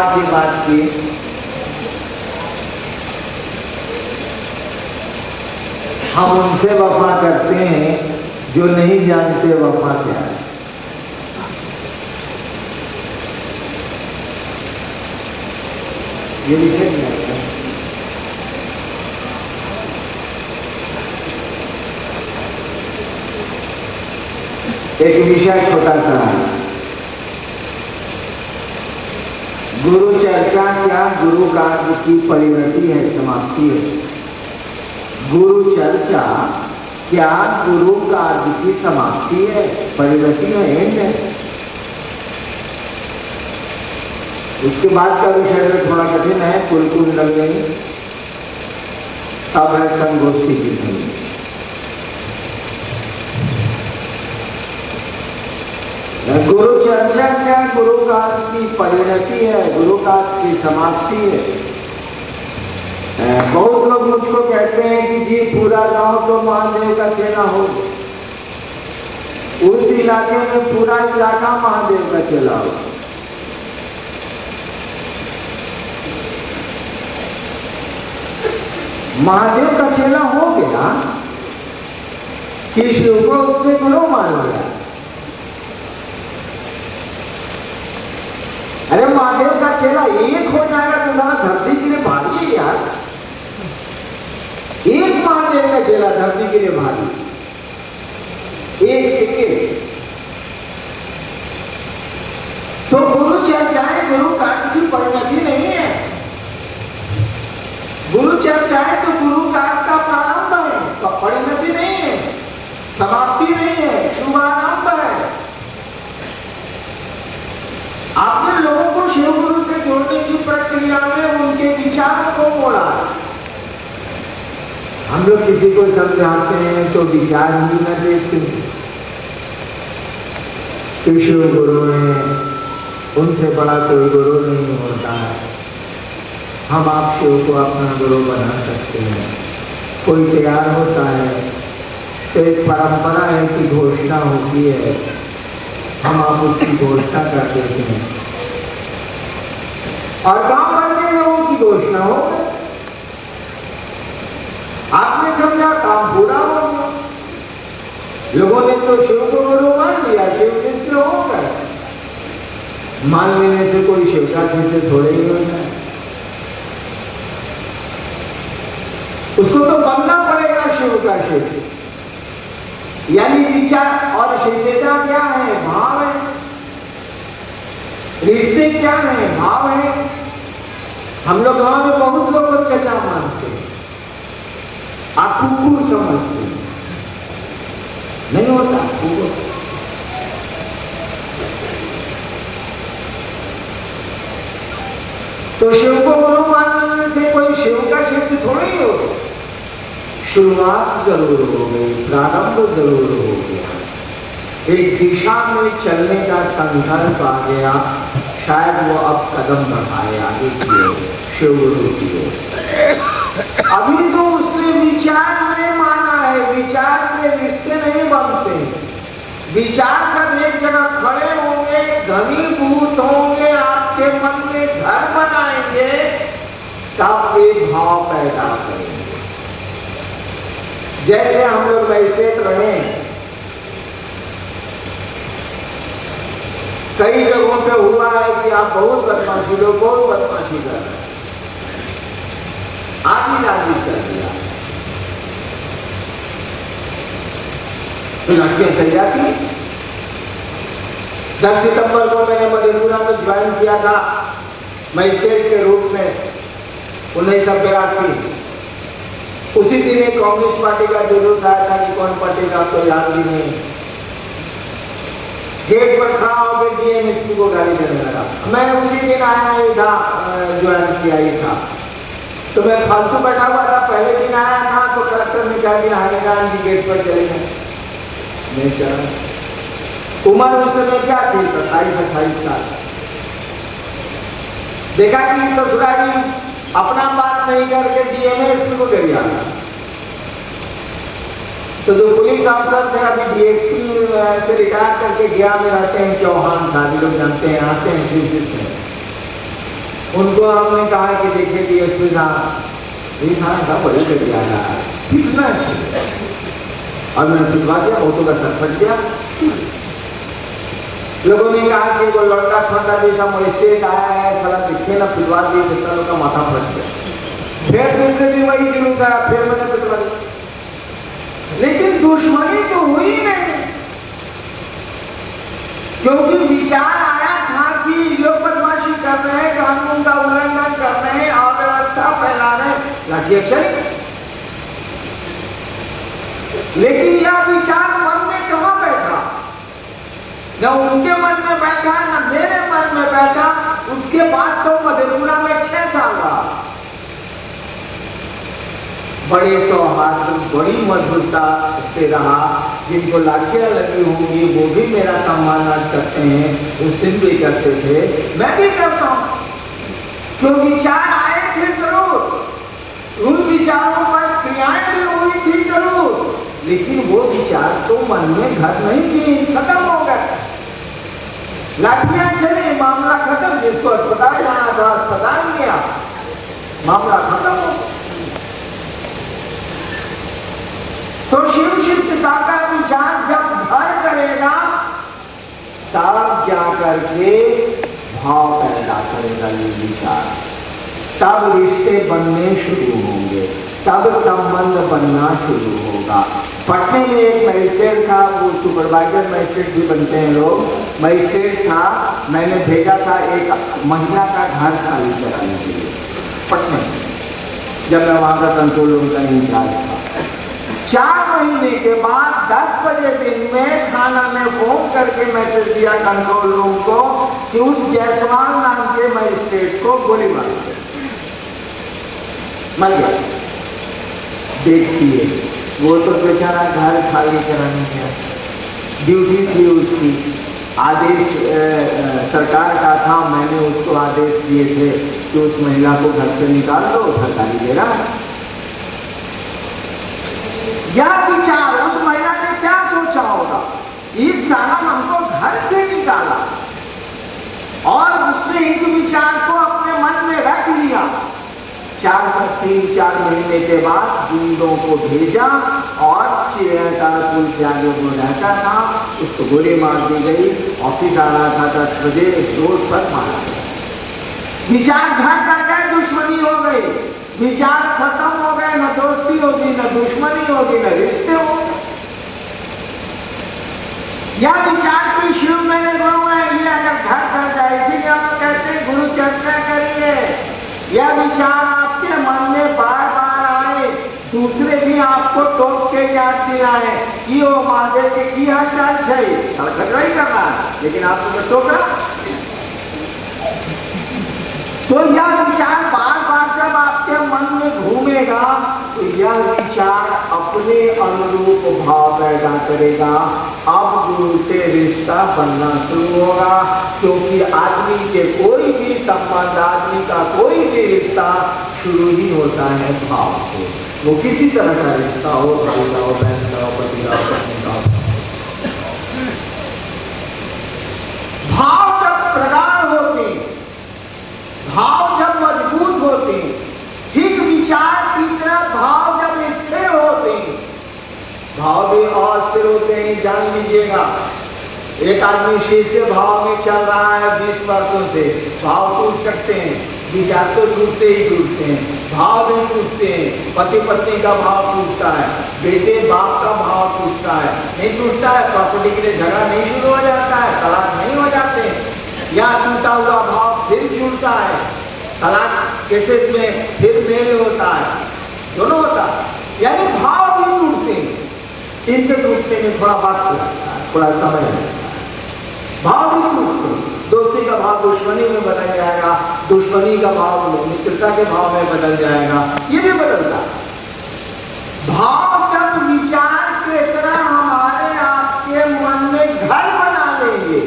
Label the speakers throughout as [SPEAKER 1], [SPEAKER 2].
[SPEAKER 1] की बात की, हम उनसे वफा करते हैं जो नहीं जानते वफा क्या है। ये लिखे नहीं आता। एक विषय छोटा सा है, गुरु चर्चा क्या गुरु कार्य की परिणति है, समाप्ति है। गुरु चर्चा क्या गुरु कार्य की समाप्ति है, परिणति है, एंड है। उसके बाद का विषय में थोड़ा कठिन है, कुल नहीं। अब है संगोष्ठी की ध्वनि। गुरु चर्चा क्या गुरु कार्य की परिणति है, गुरु कार्य की समाप्ति है। बहुत लोग मुझको कहते हैं कि जी पूरा गांव तो महादेव का चेला हो, उस इलाके में पूरा इलाका महादेव का चेला हो। महादेव का चेला हो गया कि शिव को उसने गुरु मान लिया। अरे महादेव का चेला एक हो जाएगा तो सारा धरती के लिए भारी है यार। एक महादेव का चेला धरती के लिए भारी, एक सेकेंड। तो गुरु चर्चाएं गुरु कार्य की परिणति नहीं है। गुरु चर्चाएं तो गुरु कार्य का प्रारंभ है, तो परिणति नहीं है, समाप्ति नहीं है, शुभारंभ है। आपने लोगों को शिव गुरु से जोड़ने की प्रक्रिया में उनके विचार को मोड़ा। हम लोग किसी को समझाते हैं तो विचार ही न देखते। तो शिव गुरु है, उनसे बड़ा कोई गुरु नहीं होता है। हम आप शिव को अपना गुरु बना सकते हैं। कोई तैयार होता है तो एक परंपरा है कि घोषणा होती है, हम आप उसकी घोषणा कर देते हैं और गांव भर के लोगों की घोषणा हो। आपने समझा काम पूरा हो गया। लोगों ने तो शिव को गुरु मान लिया, शिव शिष्य हो गए। मान लेने से कोई शिव का शिष्य थोड़े ही होता है, उसको तो बनना पड़ेगा शिव का शिष्य। यानी विचार और शिष्यता क्या है, भाव है। रिश्ते क्या है, भाव है। हम लोग गांव में बहुत लोग को चचा मानते हैं, आप कुकुर समझते हैं, नहीं होता कुकुर। तो शिव को गुरु मानने से कोई शिव का शिष्य थोड़ी हो। शुरुआत जरूर हो गई, प्रारंभ जरूर हो गया, एक दिशा में चलने का संकल्प आ गया। शायद वो अब कदम बढ़ाए आगे की ओर, शिव गुरु की ओर। अभी तो उसने विचार में माना है, विचार से रिश्ते नहीं बनते। विचार कर एक जगह खड़े होंगे, घनीभूत होंगे, आपके मन में घर बनाएंगे, तब वे भाव पैदा करेंगे। जैसे हम लोग मजिस्ट्रेट रहे, कई जगहों पे हुआ है कि आप बहुत बदमाशी लोग बहुत बदमाशी कर रहे हैं, आदि कर दिया तो लड़कियां चल जाती। 10 सितंबर को मैंने मधेपुरा में ज्वाइन किया था मजिस्ट्रेट के रूप में 1982। उसी दिन एक कांग्रेस पार्टी का जुलूस आया था कि कौन पार्टी का तो याद भी नहीं। गेट पर खड़ा होकर डीएमएसपी को गाली देने लगा। मैं उसी दिन आया ही था, ज्वाइन किया ही था, तो मैं फालतू बैठा हुआ था। पहले दिन आया था तो कलेक्टर ने कहा कि हाईगान जी गेट पर चले गए। नहीं चला। उम्र उस समय क्या थी, 27-28 साल। देखा कि ससुराली अपना बात नहीं करके डीएमएसपी को दे दिया। तो जो पुलिस अफसर थे, अभी डीएसपी से रिटायर करके गया में रहते हैं, चौहान साहब लोग जानते हैं, आते हैं दिल्ली से। उनको हमने कहा कि देखिए डीएसपी साहब ये खाना बड़े कर दिया है कितना अच्छे, और मैंने पिटवा दिया, ऑटो का सर फट गया। लोगों ने कहा कि वो लड़का छोटा जैसा मजिस्ट्रेट आया है, साला दिखे ना पिटवा दिए, कितना लोग का माथा फट गया। फिर दूसरे दिन वही जुलूस आया, फिर मैंने पिटवा दिया, लेकिन दुश्मनी तो हुई नहीं, क्योंकि विचार आया था कि लोग बदमाशी कर रहे हैं, कानून का उल्लंघन कर रहे हैं, अव्यवस्था फैला रहे हैं, लाठियां चली। लेकिन यह विचार मन में कहां बैठा, न उनके मन में बैठा न मेरे मन में बैठा। उसके बाद तो मधेपुरा में 6 साल रहा, बड़े सौहार्द बड़ी मधुरता से रहा। जिनको लाठियां लगी होंगी वो भी मेरा सम्मान करते हैं, उस दिन भी करते थे, मैं भी करता हूं। क्यों विचार आए थे जरूर, उन विचारों पर क्रियाएं भी हुई थी जरूर, लेकिन वो विचार तो मन में घर नहीं की, खत्म हो गए। लाठियां चली, मामला खत्म, जिसको अस्पताल जाना था अस्पताल गया, मामला खत्म हो। तो शिव शिष्यता का विचार जब घर करेगा तब जाकर के भाव पैदा करेगा ये विचार, तब रिश्ते बनने शुरू होंगे, तब संबंध बनना शुरू होगा। पटने में एक मजिस्ट्रेट था, वो सुपरवाइजर मजिस्ट्रेट भी बनते हैं लोग, मजिस्ट्रेट था। मैंने भेजा था एक महिला का घर खाली कराने के लिए पटने, जब मैं वहां का कंट्रोल रूम का इंचार्ज था। 4 महीने के बाद 10 बजे दिन में थाना में फोन करके मैसेज दिया कंट्रोल रूम को कि उस जायसवाल नाम के मजिस्ट्रेट को गोली मार दी, मर गया। देखिए वो तो बेचारा घर खाली कराने गया, ड्यूटी थी उसकी, आदेश सरकार का था, मैंने उसको आदेश दिए थे कि उस महिला को घर से निकाल दो, सरकारी दे रहा है। यह विचार उस महिला ने क्या सोचा होगा, इस साला हमको घर से निकाला, और उसने इस विचार को अपने मन में रख लिया। 3-4 महीने के बाद गुंडों को भेजा और तारपुर के आगे वो रहता था, उसको गोली मार दी गई। ऑफिस आ रहा था 10 बजे, इस रोड पर मारा गया। विचार घर कर गए, दुश्मनी हो गई, विचार खत्म हो गए, न दोस्ती होगी न दुश्मनी होगी न रिश्ते होंगे। यह विचार की शिव मेरे गुरु है, ये अगर घर कर जाए, इसीलिए हम कहते हैं गुरु चर्चा करिए। यह विचार आपके मन में बार बार आए, दूसरे भी आपको टोक के याद दिलाए कि वो महादेव के की हालचाल है, झगड़ा ही करना है, लेकिन आपको टोका। तो यह विचार बार बार जब आपके मन में घूमेगा तो यह विचार अपने अनुरूप भाव पैदा करेगा। अब गुरु से रिश्ता बनना शुरू होगा, क्योंकि आदमी के कोई भी संबंध, आदमी का कोई भी रिश्ता शुरू ही होता है भाव से। वो किसी तरह का रिश्ता हो, भाई का हो, बहन का हो, पति का हो, पत्नी का हो। भाव जब प्रगाढ़ होते, भाव जब मजबूत होते, ठीक विचार की तरह भाव जब स्थिर होते, भाव भी अस्थिर होते हैं। जान लीजिएगा, एक आदमी शीर्ष भाव में चल रहा है 20 वर्षों से, भाव टूट सकते हैं, विचार तो टूटते ही टूटते हैं, भाव भी टूटते हैं। पति पत्नी का भाव टूटता है, बेटे बाप का भाव टूटता है, नहीं टूटता है, प्रॉपर्टी के लिए झगड़ा नहीं शुरू हो जाता है, तलाक नहीं हो जाते, या टूटा हुआ भाव फिर जुड़ता है, तलाक केसेस में फिर मेल होता है, दोनों होता है। यानी भाव भी टूटते हैं, इनके टूटते में थोड़ा वक्त लगता है, थोड़ा समय लगता है। भाव भी टूटते हैं, दोस्ती का भाव दुश्मनी में बदल जाएगा, दुश्मनी का भाव मित्रता के भाव में बदल जाएगा, ये भी बदलता है। भाव जब विचार के तरह हमारे आपके मन में घर बना लेंगे,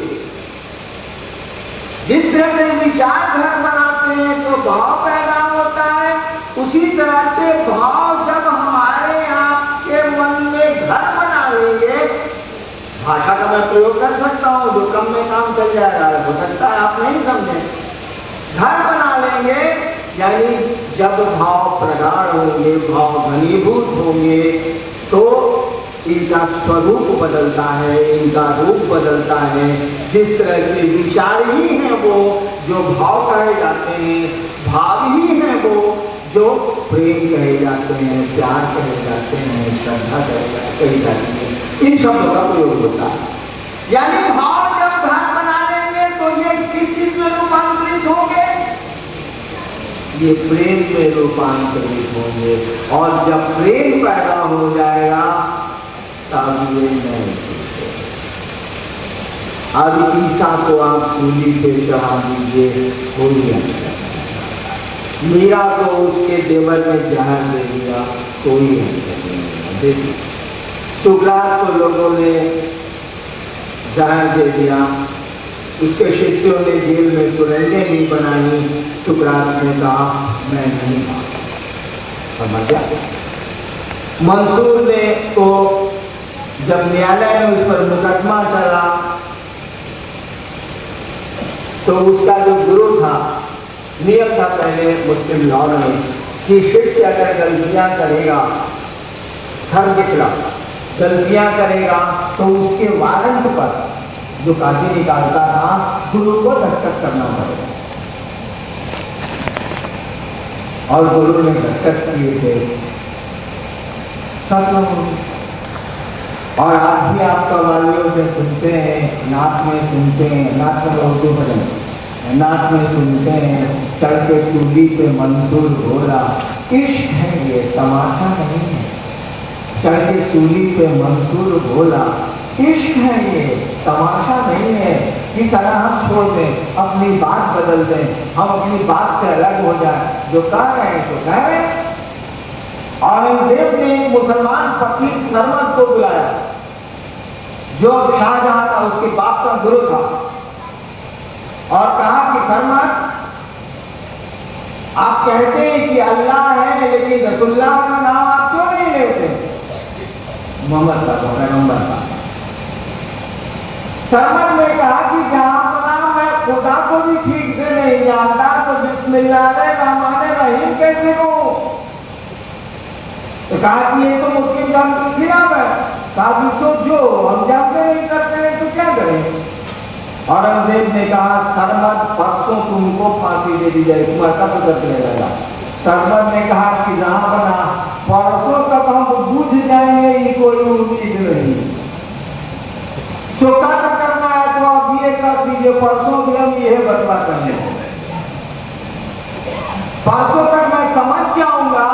[SPEAKER 1] जिस तरह से विचार घर बनाते हैं तो भाव पैदा होता है, उसी तरह से भाव जब हमारे आपके मन में घर बना लेंगे, भाषा का मैं प्रयोग कर सकता हूं जो कम में काम चल जाएगा, हो सकता है आप नहीं समझें, घर बना लेंगे, यानी जब भाव प्रगाढ़ होंगे, भाव घनीभूत होंगे, तो इनका स्वरूप बदलता है, इनका रूप बदलता है। जिस तरह से विचार ही हैं वो जो भाव कहे जाते हैं, भाव ही हैं वो जो प्रेम कहे जाते हैं, प्यार कहे जाते हैं, श्रद्धा कही जाती है। इन शब्दों का प्रयोग होता है। यानी भाव जब घर बना लेंगे तो ये किस चीज में रूपांतरित होंगे? ये प्रेम में रूपांतरित होंगे। और जब प्रेम पैदा हो जाएगा तब ये नहीं। अब ईसा को आप सूली पे चढ़ा दीजिए, कोई नहीं। मीरा को उसके देवर में जहर दे दिया, कोई नहीं। सुकरात को लोगों ने जहर दे दिया, उसके शिष्यों ने जेल में सुरंगें भी बनाई। सुकरात ने कहा मैं नहीं मानता। समझ गया? मंसूर ने को जब न्यायालय में उस पर मुकदमा चला तो उसका जो गुरु था, नियम था पहले मुस्लिम लॉ में कि शिष्य अगर गलतियां करेगा, धर्म के खिलाफ गलतियां करेगा तो उसके वारंट पर जो काजी निकालता था गुरु को दस्तखत करना पड़ेगा। और गुरु ने दस्तखत किए थे। और आज भी आप कव्वालियों में सुनते हैं, नाच में सुनते हैं, नाच में उर्दू भजन, नाच में सुनते हैं, चढ़ के सूली पे मंसूर बोला। इश्क है ये, तमाशा नहीं है। चढ़ के सूली पे मंसूर बोला, इश्क है ये, तमाशा नहीं है। इस तरह हम छोड़ दें, अपनी बात बदल दें, हम अपनी बात से अलग हो जाए। जो कह रहे हैं तो कह रहे हैं। औरंगजेब ने एक मुसलमान फकीर सरमद को बुलाया जो शाहजहां था, उसके बाप का गुरु था, और कहा कि सरमद, आप कहते हैं कि अल्लाह है, लेकिन रसूलुल्लाह का नाम आप क्यों नहीं लेते? मोहम्मद का पैगंबर था। सरमद ने कहा कि जहां पर मैं खुदा को भी ठीक से नहीं जानता तो बिस्मिल्लाहिर्रहमानिर्रहीम कैसे कहूं? तो कहा कि ये तो मुस्लिम धर्म के खिलाफ है। कहा सोचो, हम जानते नहीं करते हैं तो क्या करें? औरंगजेब ने कहा सरमद, परसों तुमको फांसी दे दी जाएगी, तुम ऐसा तो करते रहेगा। सरमद ने कहा कि जहां बना परसों तक हम बुझ जाएंगे, ये कोई उम्मीद नहीं। चौका करना है तो आप ये कर दीजिए, परसों भी हम ये बदला करने, परसों तक मैं समझ जाऊंगा,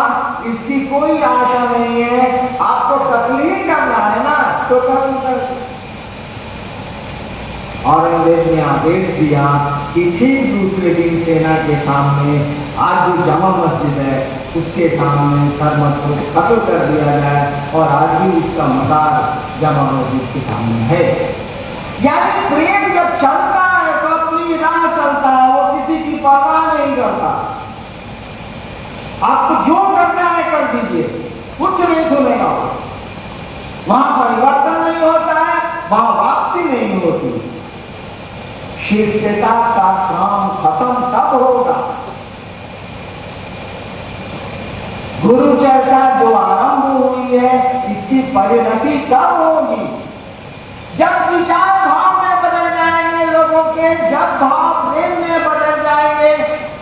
[SPEAKER 1] इसकी कोई आशा नहीं है। आपको तकलीफ करना है ना तो कर। औरंगजेब ने आदेश दिया कि ठीक दूसरे दिन सेना के सामने, आज जो जामा मस्जिद है उसके सामने सरमद को कत्ल कर दिया जाए, और आज भी उसका मजार जामा मस्जिद के सामने है। यानी प्रेम जब चलता है तो अपनी राह चलता है, वो किसी की परवाह नहीं करता। आपको जो करना है कर दीजिए, कुछ नहीं सुनेगा। वहां परिवर्तन नहीं होता है, वहां वापसी नहीं होती। शिष्यता का काम खत्म तब होगा, गुरु चर्चा जो आरंभ हुई है इसकी परिणति तब होगी जब विचार भाव में बदल जाएंगे लोगों के, जब भाव प्रेम में बदल जाएंगे।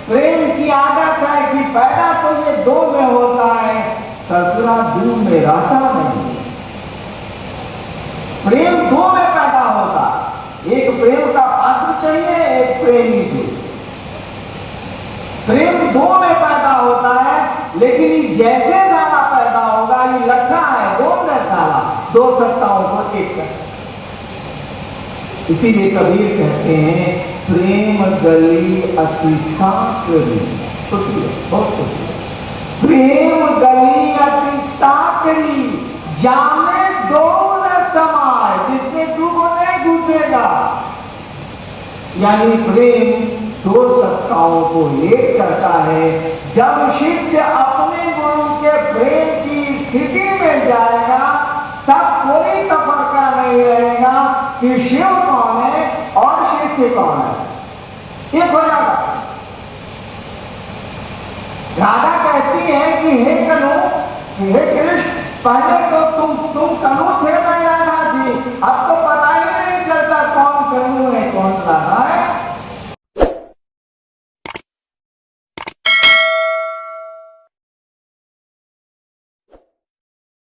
[SPEAKER 1] प्रेम की आदत है कि पैदा तो ये दो में होता है, ससुरा दू में रहता नहीं। प्रेम दो में पैदा होता, एक प्रेम का पात्र चाहिए, एक प्रेमी चाहिए। प्रेम दो में पैदा होता है, लेकिन ये जैसे ज्यादा पैदा होगा, ये लखा है दो में साला, दो सत्ताओं को एक कर। इसीलिए कबीर कहते हैं प्रेम गली अति साकरी, बहुत प्रेम गली अति साकरी, जामे दो न समाए, जिसमें डूबो नहीं घुसेगा। यानी प्रेम दो सत्ताओं को एक करता है। जब शिष्य अपने गुरु के प्रेम की स्थिति में जाएगा तब कोई तफरका नहीं रहेगा कि शिव कौन है और शिष्य कौन है, एक हो जाएगा। राधा कहती है कि हे कनु, हे कृष्ण, पहले तो तुम कनु थे, मैं